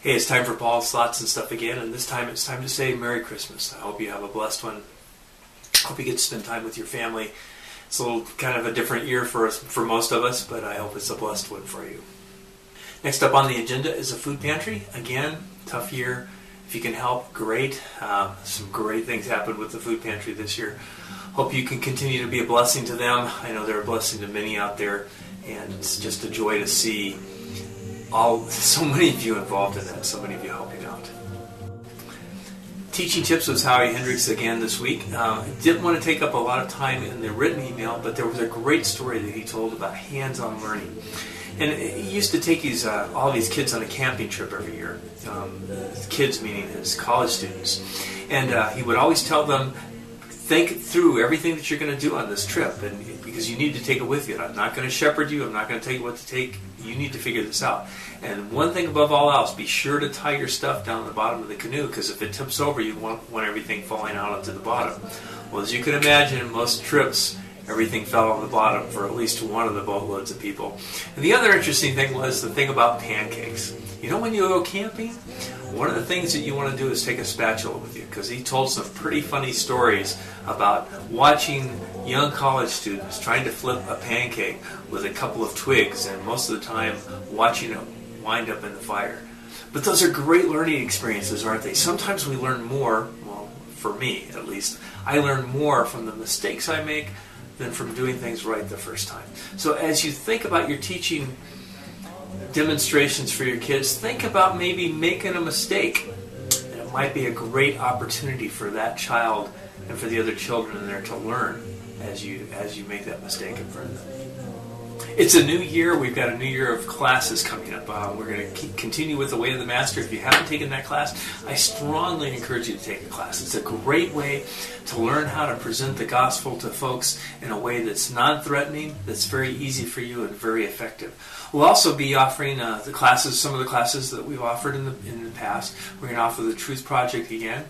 Hey, it's time for Paul's Thoughts and Stuff again, and this time it's time to say Merry Christmas. I hope you have a blessed one. Hope you get to spend time with your family. It's a little kind of a different year for us, for most of us, but I hope it's a blessed one for you. Next up on the agenda is a food pantry. Again, tough year. If you can help, great. Some great things happened with the food pantry this year. Hope you can continue to be a blessing to them. I know they're a blessing to many out there, and it's just a joy to see so many of you involved in that, so many of you helping out. Teaching tips was Howie Hendricks again this week. Didn't want to take up a lot of time in the written email, but there was a great story that he told about hands-on learning. And he used to take all these kids on a camping trip every year. Kids meaning his college students. And he would always tell them, think through everything that you're going to do on this trip, and because you need to take it with you. I'm not going to shepherd you. I'm not going to tell you what to take. You need to figure this out. And one thing above all else, be sure to tie your stuff down the bottom of the canoe, because if it tips over, you want everything falling out onto the bottom. Well, as you can imagine, in most trips, everything fell on the bottom for at least one of the boatloads of people. And the other interesting thing was the thing about pancakes. You know, when you go camping, one of the things that you want to do is take a spatula with you, because he told some pretty funny stories about watching young college students trying to flip a pancake with a couple of twigs, and most of the time watching it wind up in the fire. But those are great learning experiences, aren't they? Sometimes we learn more, well, for me at least, I learn more from the mistakes I make than from doing things right the first time. So as you think about your teaching demonstrations for your kids, think about maybe making a mistake. And it might be a great opportunity for that child and for the other children in there to learn as you make that mistake in front of them. It's a new year. We've got a new year of classes coming up. We're going to continue with the Way of the Master. If you haven't taken that class, I strongly encourage you to take the class. It's a great way to learn how to present the gospel to folks in a way that's non-threatening, that's very easy for you, and very effective. We'll also be offering some of the classes that we've offered in the past. We're going to offer the Truth Project again.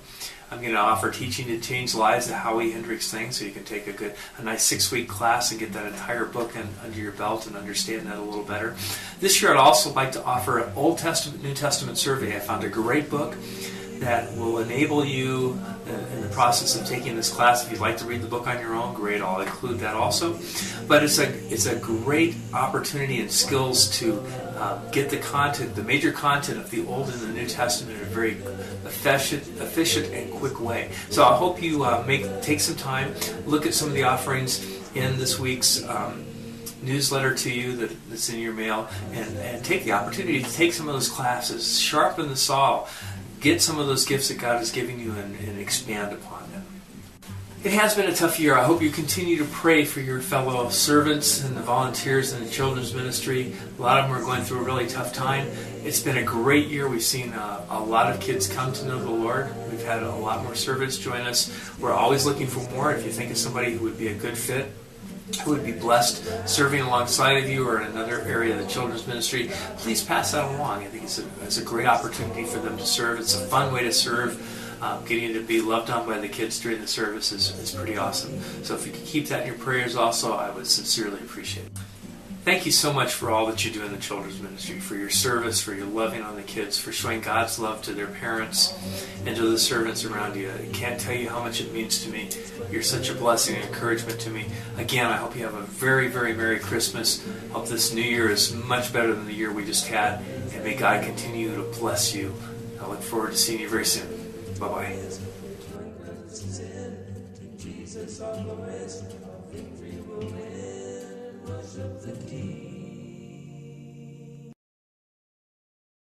I'm going to offer Teaching to Change Lives, the Howie Hendricks thing, so you can take a nice 6-week class and get that entire book under your belt and understand that a little better. This year I'd also like to offer an Old Testament, New Testament survey. I found a great book that will enable you in the process of taking this class. If you'd like to read the book on your own, great, I'll include that also. But it's a great opportunity and skills to get the content, the major content of the Old and the New Testament in a very efficient and quick way. So I hope you take some time, look at some of the offerings in this week's newsletter to you that's in your mail, and take the opportunity to take some of those classes, sharpen the saw, get some of those gifts that God is giving you and expand upon them. It has been a tough year. I hope you continue to pray for your fellow servants and the volunteers in the children's ministry. A lot of them are going through a really tough time. It's been a great year. We've seen a lot of kids come to know the Lord. We've had a lot more servants join us. We're always looking for more. If you think of somebody who would be a good fit, who would be blessed serving alongside of you or in another area of the children's ministry, please pass that along. I think it's a great opportunity for them to serve. It's a fun way to serve. Getting to be loved on by the kids during the service is pretty awesome. So if you could keep that in your prayers also, I would sincerely appreciate it. Thank you so much for all that you do in the children's ministry, for your service, for your loving on the kids, for showing God's love to their parents and to the servants around you. I can't tell you how much it means to me. You're such a blessing and encouragement to me. Again, I hope you have a very, very Merry Christmas. Hope this new year is much better than the year we just had, and may God continue to bless you. I look forward to seeing you very soon. Bye-bye. Jesus on the rest, victory will win.